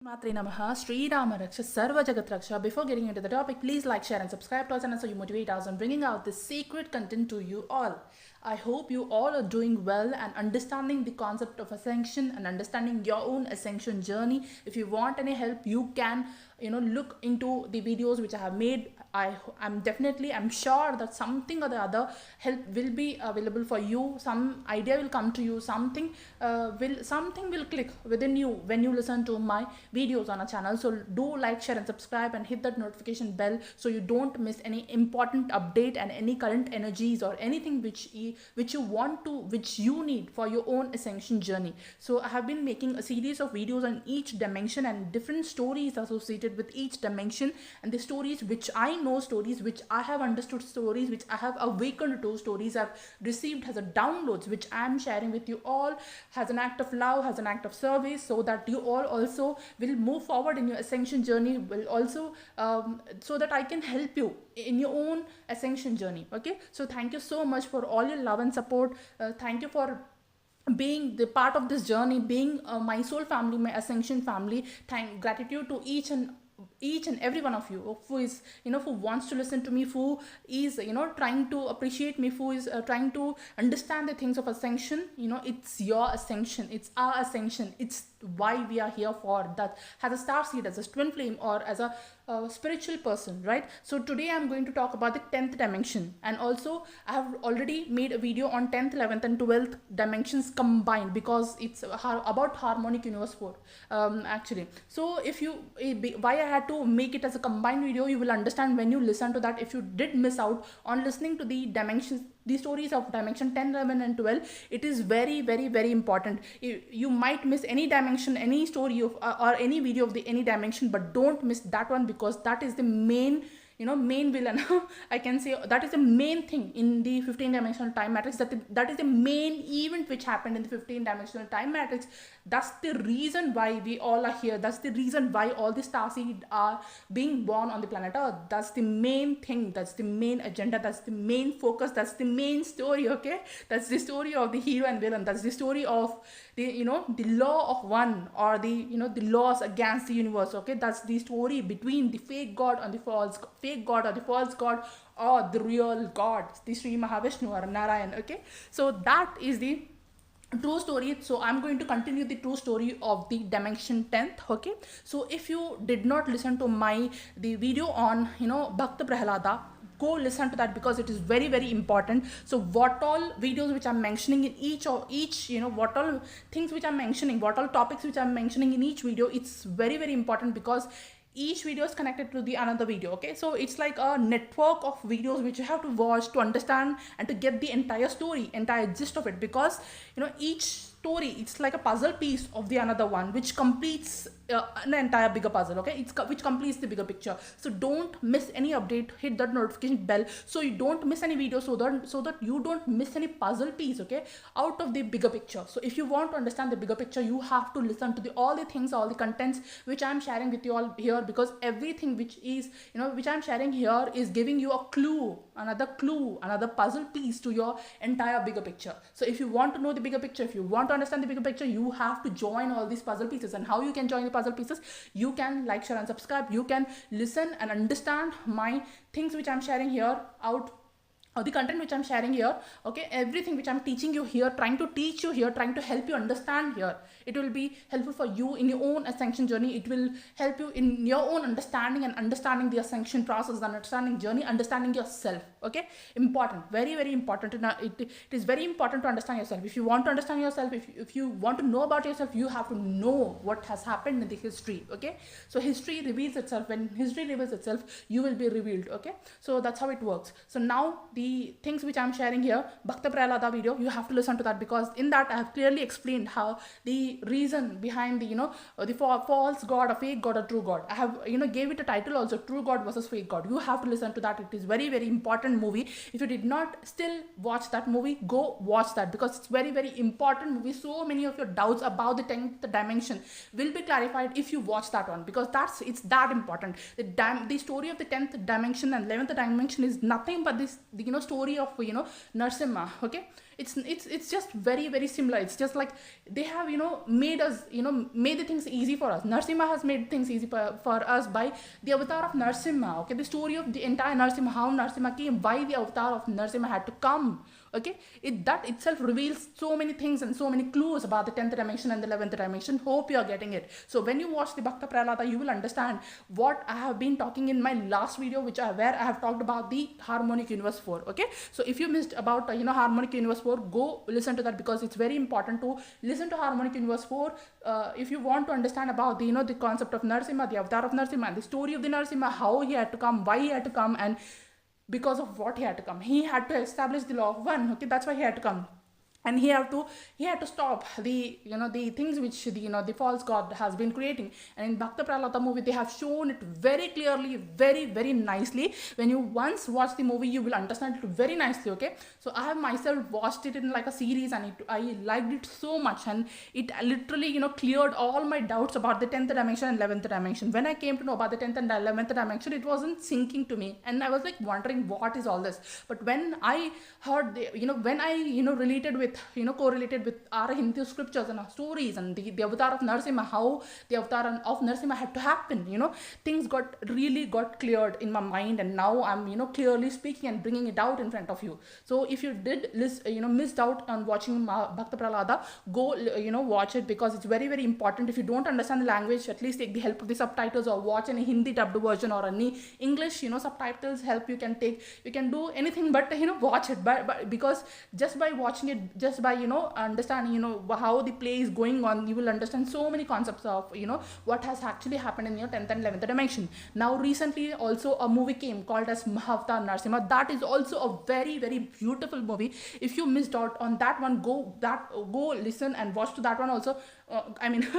Matre Namaha, Sri Rama Raksha, Sarva Jagat Raksha. Before getting into the topic, please like, share, and subscribe to us, and so you motivate us on bringing out this sacred content to you all. I hope you all are doing well and understanding the concept of ascension and understanding your own ascension journey. If you want any help, you can look into the videos which I have made. I'm sure that something or the other help will be available for you. Some idea will come to you. Something will click within you when you listen to my videos on our channel. So do like, share, and subscribe, and hit that notification bell so you don't miss any important update and any current energies or anything which you need for your own ascension journey. So I have been making a series of videos on each dimension and different stories associated with each dimension, and the stories which I know, stories which I have understood, stories which I have awakened to, stories I've received as a downloads which I am sharing with you all as an act of love, as an act of service, so that you all also will move forward in your ascension journey, will also so that I can help you in your own ascension journey. Okay, so thank you so much for all your love and support. Thank you for being the part of this journey, being my soul family, my ascension family. Gratitude to each and every one of you who is who wants to listen to me, who is trying to appreciate me, who is trying to understand the things of ascension. It's your ascension, it's our ascension, it's why we are here for that, as a star seed, as a twin flame, or as a spiritual person, right? So today I'm going to talk about the 10th dimension, and also I have already made a video on 10th, 11th, and 12th dimensions combined, because it's about harmonic universe 4 actually. So why I had to make it as a combined video, you will understand when you listen to that. If you did miss out on listening to the dimensions, the stories of dimension 10, 11, and 12, it is very, very, very important. You might miss any dimension, any story of or any video of any dimension, but don't miss that one, because that is the main villain. I can say that is the main thing in the 15 dimensional time matrix. That is the main event which happened in the 15 dimensional time matrix. That's the reason why we all are here. That's the reason why all the starseeds are being born on the planet Earth. That's the main thing. That's the main agenda. That's the main focus. That's the main story. Okay, that's the story of the hero and villain. That's the story of the the law of one, or the laws against the universe. Okay, that's the story between the fake god and the false god, or the false god, or the real god, the Sri Mahavishnu or Narayan. Okay, so that is the true story. So I'm going to continue the true story of the dimension 10th. Okay, so if you did not listen to the video on Bhakta Prahlada, go listen to that, because it is very, very important. So what all videos which I'm mentioning in each what all things which I'm mentioning, what all topics which I'm mentioning in each video, it's very, very important, because each video is connected to the another video. Okay, so it's like a network of videos which you have to watch to understand and to get the entire story, entire gist of it, because each story, it's like a puzzle piece of the another one, which completes an entire bigger puzzle. Okay, which completes the bigger picture. So don't miss any update. Hit that notification bell so you don't miss any video, so that you don't miss any puzzle piece, okay, out of the bigger picture. So if you want to understand the bigger picture, you have to listen to all the things, all the contents which I'm sharing with you all here, because everything which is which I'm sharing here is giving you a clue, another puzzle piece to your entire bigger picture. So if you want to know the bigger picture, if you want to understand the bigger picture, you have to join all these puzzle pieces. And how you can join the puzzle pieces? You can like, share, and subscribe. You can listen and understand my things which I'm sharing here out, or the content which I'm sharing here. Okay, everything which I'm teaching you here, trying to teach you here, trying to help you understand here, it will be helpful for you in your own ascension journey. It will help you in your own understanding, and understanding the ascension process, the understanding journey, understanding yourself. Okay, important, very, very important. It is very important to understand yourself. If you want to understand yourself, if you want to know about yourself, you have to know what has happened in the history. Okay, so history reveals itself. When history reveals itself, you will be revealed. Okay, so that's how it works. So now the things which I'm sharing here, Bhakta Prahlada video, you have to listen to that, because in that I have clearly explained how the reason behind the false god, a fake god, a true god. I have gave it a title also, True God versus Fake God. You have to listen to that. It is very, very important movie. If you did not still watch that movie, go watch that, because it's very, very important movie. So many of your doubts about the 10th dimension will be clarified if you watch that one, because it's that important. The story of the 10th dimension and 11th dimension is nothing but this story of Narsimha. Okay, it's just very very similar. It's just like they have made us, made the things easy for us. Narsimha has made things easy for us by the avatar of Narsimha. Okay, the story of the entire Narsimha, how Narsimha came, why the avatar of Narsimha had to come. Okay, that itself reveals so many things and so many clues about the 10th dimension and the 11th dimension. Hope you are getting it. So when you watch the Bhakta Prahlada, you will understand what I have been talking in my last video, where I have talked about the harmonic universe 4. Okay, so if you missed about harmonic universe 4, go listen to that, because it's very important to listen to harmonic universe 4 if you want to understand about the the concept of Narsimha, the avatar of Narsimha, and the story of the Narsimha, how he had to come, why he had to come, and because of what he had to come. He had to establish the law of one. Okay, that's why he had to come. And he had to stop the the things which the false god has been creating. And in Bhakta Prahlada movie, they have shown it very clearly, very very nicely. When you once watch the movie, you will understand it very nicely. Okay, so I have myself watched it in like a series, and I liked it so much, and it literally cleared all my doubts about the 10th dimension and 11th dimension. When I came to know about the 10th and 11th dimension, it wasn't sinking to me, and I was like wondering what is all this. But when I heard when I related with correlated with our Hindu scriptures and our stories, and the avatar of Narsimha, how the avatar of Narsimha had to happen, things really got cleared in my mind, and now I'm clearly speaking and bringing it out in front of you. So if you did missed out on watching Bhakta Prahlada, go watch it, because it's very very important. If you don't understand the language, at least take the help of the subtitles, or watch any Hindi dubbed version or any English subtitles help. You can do anything but watch it, but because just by watching it, just by understanding how the play is going on, you will understand so many concepts of what has actually happened in your 10th and 11th dimension. Now recently also a movie came called as Mahavatar Narsimha. That is also a very very beautiful movie. If you missed out on that one, go listen and watch to that one also.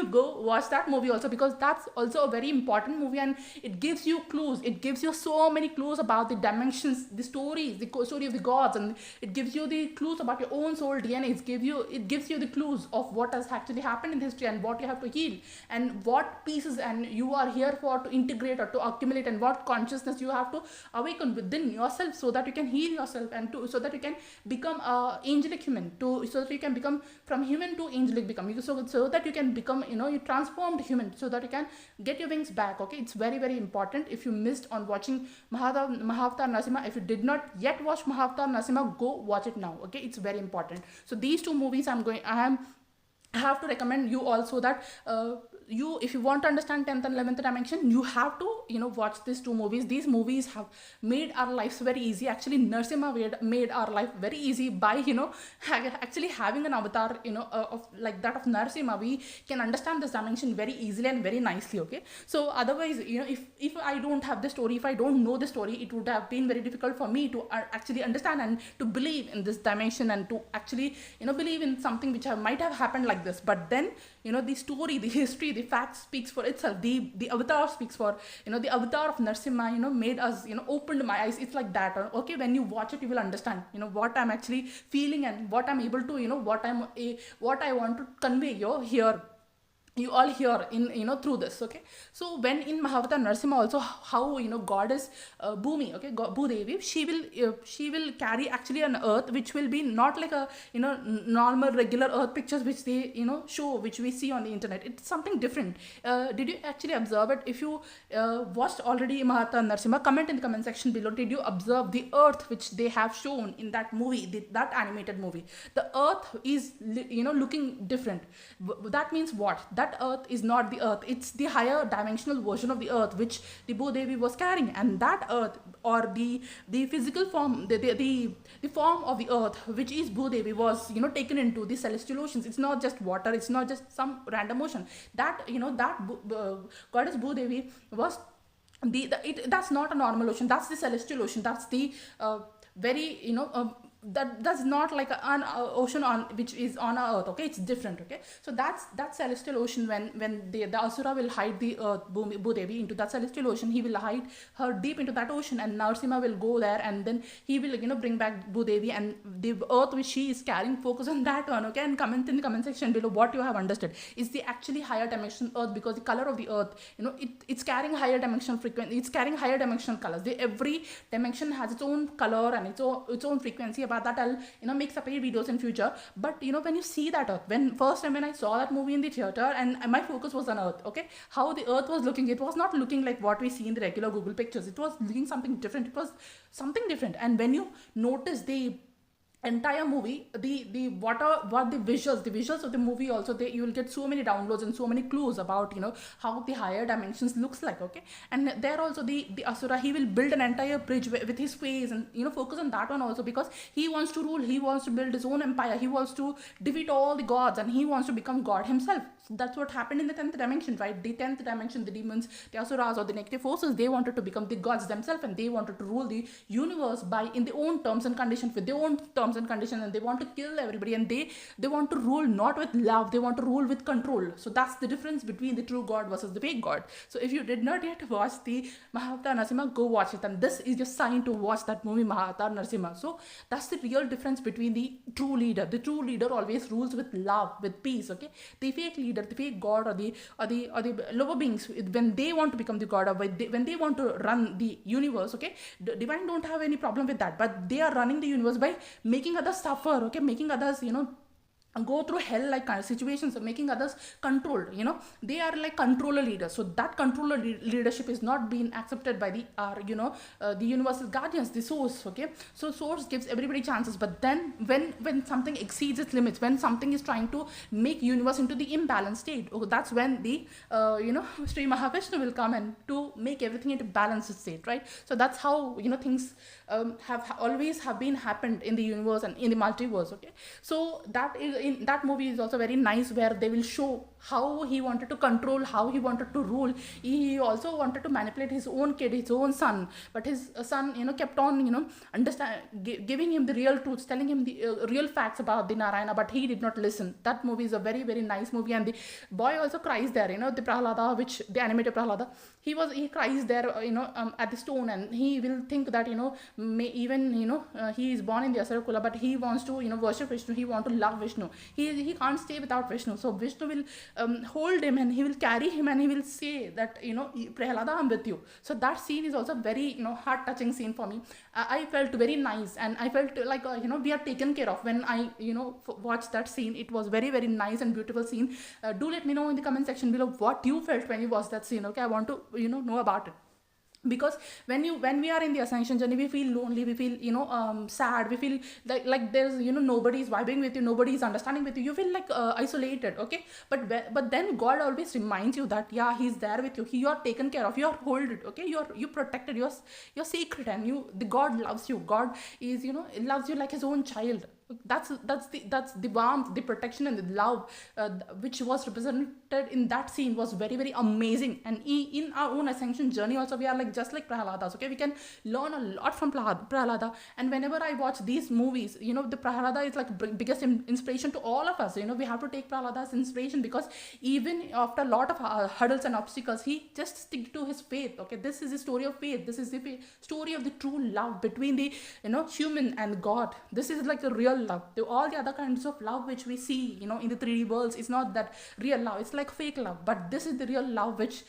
Go watch that movie also, because that's also a very important movie, and it gives you clues. It gives you so many clues about the dimensions, the stories, the story of the gods, and it gives you the clues about your own soul DNA. It gives you the clues of what has actually happened in history, and what you have to heal, and what pieces and you are here for to integrate or to accumulate, and what consciousness you have to awaken within yourself, so that you can heal yourself, and so that you can become a angelic human, so that you can become from human to angelic become, so that you can become you transformed human, so that you can get your wings back. Okay, it's very very important. If you missed on watching Mahavatar Narsimha, if you did not yet watch Mahavatar Narsimha, go watch it now. Okay, it's very important. So these two movies I have to recommend you also, that if you want to understand 10th and 11th dimension, you have to watch these two movies. These movies have made our lives very easy. Actually, Narsimha made our life very easy by actually having an avatar of like that of Narsimha. We can understand this dimension very easily and very nicely. Okay, so otherwise if I don't have the story, if I don't know the story, it would have been very difficult for me to actually understand and to believe in this dimension, and to actually believe in something which might have happened like this. But then the story, the history, the fact speaks for itself. The avatar speaks for the avatar of Narsimha made us opened my eyes. It's like that. Okay, when you watch it, you will understand what I'm actually feeling, and what I'm able to what I want to convey you all hear in through this. Okay, so when in Mahavatar Narsimha also, how goddess Bhumi, okay, Bhudevi, she will carry actually an earth which will be not like a normal regular earth pictures which they show, which we see on the internet. It's something different. Did you actually observe it? If you watched already Mahavatar Narsimha, comment in the comment section below. Did you observe the earth which they have shown in that movie, that animated movie? The earth is looking different. That means what? That earth is not the earth, it's the higher dimensional version of the earth which the Bhudevi was carrying. And that earth, or the physical form, the form of the earth which is Bhudevi, was taken into the celestial oceans. It's not just water, it's not just some random ocean. That goddess Bhudevi was that's not a normal ocean, that's the celestial ocean. That's the very that's not like an ocean on which is on our earth. Okay, it's different. Okay, so that celestial ocean, when the asura will hide the earth, Bhudevi, into that celestial ocean, he will hide her deep into that ocean, and Narsimha will go there, and then he will bring back Bhudevi, and the earth which she is carrying, focus on that one. Okay, and comment in the comment section below what you have understood. Is the actually higher dimension earth, because the color of the earth, it's carrying higher dimensional frequency, it's carrying higher dimensional colors. Every dimension has its own color and its own frequency. About that I'll make separate videos in future. But when you see that earth, when first time when I saw that movie in the theater, and my focus was on earth, okay, how the earth was looking, it was not looking like what we see in the regular Google pictures. It was looking something different. It was something different. And when you notice the entire movie, the what the visuals of the movie also, you will get so many downloads and so many clues about how the higher dimensions looks like. Okay, and there also the asura, he will build an entire bridge with his face, and focus on that one also, because he wants to rule, he wants to build his own empire, he wants to defeat all the gods, and he wants to become god himself. So that's what happened in the 10th dimension, right? The 10th dimension, the demons, the asuras, or the negative forces, they wanted to become the gods themselves, and they wanted to rule the universe in their own terms and conditions, with their own terms and conditions, and they want to kill everybody, and they want to rule not with love, they want to rule with control. So that's the difference between the true god versus the fake god. So if you did not yet watch the Mahavatar Narsimha, go watch it, and this is your sign to watch that movie Mahavatar Narsimha. So that's the real difference between the true leader. The true leader always rules with love, with peace. Okay, the fake leader, the fake god, or the lower beings, when they want to become the god, or when they want to run the universe, okay, the divine don't have any problem with that, but they are running the universe by making others suffer, okay, making others go through hell like kind of situations, of making others controlled. They are like controller leaders. So that controller leadership is not being accepted by the universal guardians, the source. Okay, so source gives everybody chances, but then when something exceeds its limits, when something is trying to make universe into the imbalance state, that's when the Sri Mahavishnu will come and to make everything into balanced state, right? So that's how things have always have been happened in the universe and in the multiverse. Okay, so that is in that movie is also very nice, where they will show how he wanted to control, how he wanted to rule. He also wanted to manipulate his own kid, his own son, but his son kept on giving him the real truths, telling him the real facts about the Narayana, but he did not listen. That movie is a very, very nice movie, and the boy also cries there. The Prahlada, which the animated Prahlada, he cries there at the stone, and he will think that he is born in the Asura Kula, but he wants to worship Vishnu, he wants to love Vishnu. He can't stay without Vishnu. So Vishnu will hold him, and he will carry him, and he will say that Prahlada, I'm with you. So that scene is also very heart touching scene for me. I felt very nice, and I felt like we are taken care of when I watched that scene. It was very, very nice and beautiful scene. Do let me know in the comment section below what you felt when you watched that scene. Okay, I want to know about it. Because when we are in the ascension journey, we feel lonely, we feel sad, we feel like there's nobody is vibing with you, nobody is understanding with you, you feel like isolated. Okay, but then God always reminds you that he's there with you, you are taken care of, you are holded. Okay, you protected, you're sacred, and the God loves you. God is loves you like his own child. That's the warmth, the protection, and the love which was represented in that scene was very, very amazing. And in our own ascension journey also, we are like just like Prahladas. Okay, we can learn a lot from Prahlada. And whenever I watch these movies, the Prahlada is like biggest inspiration to all of us. We have to take Prahlada's inspiration, because even after a lot of hurdles and obstacles, he just stick to his faith. Okay, this is the story of faith. This is the story of the true love between the human and God. This is like the real love. All the other kinds of love which we see in the 3D worlds is not that real love. It's like fake love, but this is the real love which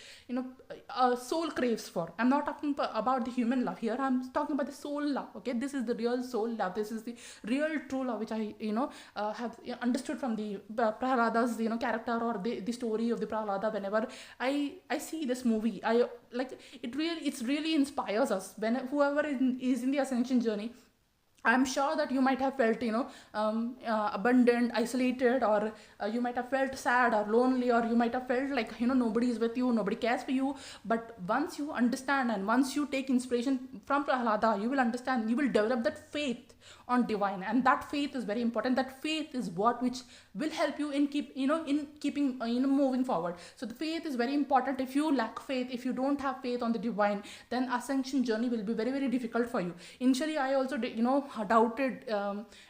a soul craves for. I'm not talking about the human love here, I'm talking about the soul love. Okay, this is the real soul love. This is the real true love which I have understood from the Prahlada's character, or the story of the Prahlada. Whenever I see this movie, I like it really inspires us. When whoever is in the ascension journey, I'm sure that you might have felt, abandoned, isolated, or you might have felt sad or lonely, or you might have felt like, nobody is with you, nobody cares for you. But once you understand, and once you take inspiration from Prahlada, you will understand, you will develop that faith on divine, and that faith is very important. That faith is what which will help you in keeping moving forward. So the faith is very important. If you lack faith, if you don't have faith on the divine, then ascension journey will be very, very difficult for you. Initially I also did, doubted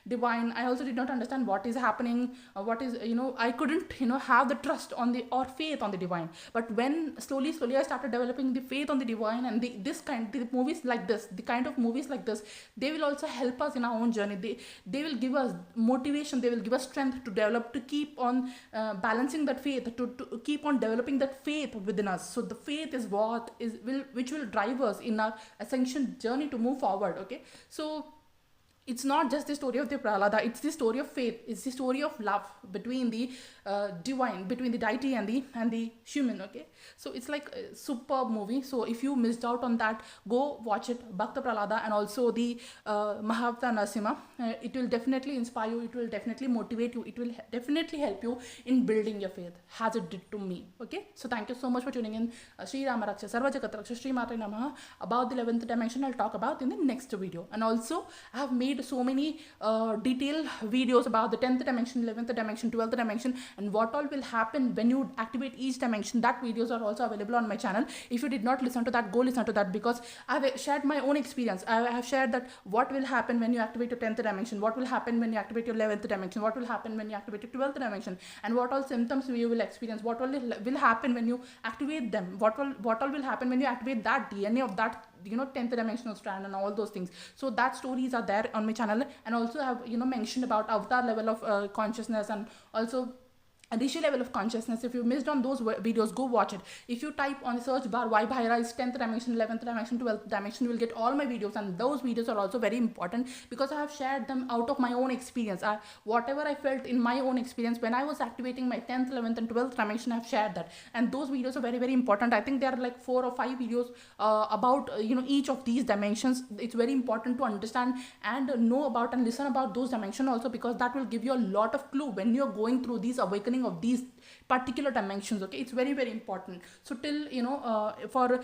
divine. I also did not understand what is happening, what is, I couldn't, have the trust on the, or faith on the divine. But when slowly I started developing the faith on the divine, and the movies like this, the kind of movies like this, they will also help us in our own journey. They will give us motivation, they will give us strength to develop, to keep on balancing that faith, to keep on developing that faith within us. So the faith is which will drive us in our ascension journey to move forward. Okay, so it's not just the story of the Prahlada, it's the story of faith, it's the story of love between the divine, between the deity and the human. Okay, so it's like a superb movie. So if you missed out on that, go watch it, Bhakta Prahlada, and also the Mahavta Narasimha. It will definitely inspire you, it will definitely motivate you, it will definitely help you in building your faith, as it did to me. Okay, so thank you so much for tuning in. Sri Rama Raksha Sarva Jagat Raksha Sri Matre Namaha. About the 11th dimension I'll talk about in the next video, and also I have made so many detailed videos about the 10th dimension, 11th dimension, 12th dimension, and what all will happen when you activate each dimension. That videos are also available on my channel. If you did not listen to that, go listen to that, because I have shared my own experience. I have shared that what will happen when you activate your 10th dimension, what will happen when you activate your 11th dimension, what will happen when you activate your 12th dimension, and what all symptoms you will experience, what all will happen when you activate them, what all will happen when you activate that DNA of that 10th dimensional strand, and all those things. So that stories are there on my channel. And also I have mentioned about avatar level of consciousness, and also additional level of consciousness. If you missed on those videos, go watch it. If you type on the search bar why Bhaira is 10th dimension, 11th dimension, 12th dimension, you will get all my videos, and those videos are also very important because I have shared them out of my own experience. Whatever I felt in my own experience when I was activating my 10th, 11th and 12th dimension, I have shared that, and those videos are very, very important. I think there are like 4 or 5 videos about each of these dimensions. It's very important to understand and know about and listen about those dimensions also, because that will give you a lot of clue when you're going through these awakening of these particular dimensions. Okay, it's very, very important. So till for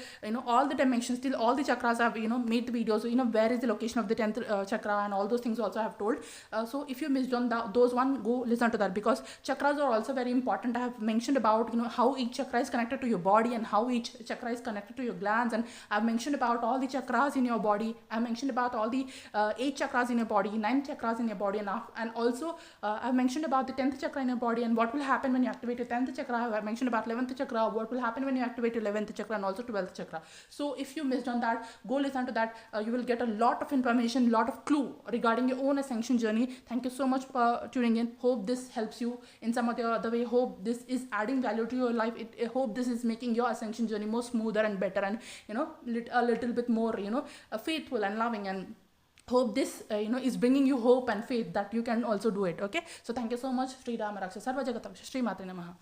all the dimensions, till all the chakras, I've made the videos, where is the location of the 10th chakra, and all those things also I have told. So if you missed on those one, go listen to that, because chakras are also very important. I have mentioned about how each chakra is connected to your body, and how each chakra is connected to your glands, and I've mentioned about all the chakras in your body. I've mentioned about all the 8 chakras in your body, 9 chakras in your body, and also I've mentioned about the 10th chakra in your body, and what will happen when you activate your 10th chakra. I've mentioned about 11th chakra, what will happen when you activate your 11th chakra, and also 12th chakra. So if you missed on that, go listen to that. You will get a lot of information, lot of clue regarding your own ascension journey. Thank you so much for tuning in. Hope this helps you in some other way. Hope this is adding value to your life. I hope this is making your ascension journey more smoother and better, and a little bit more faithful and loving, and hope this is bringing you hope and faith that you can also do it. Okay, so thank you so much. Sri Rama Raksha Sarva Jagat Raksha Sri Matre Namaha.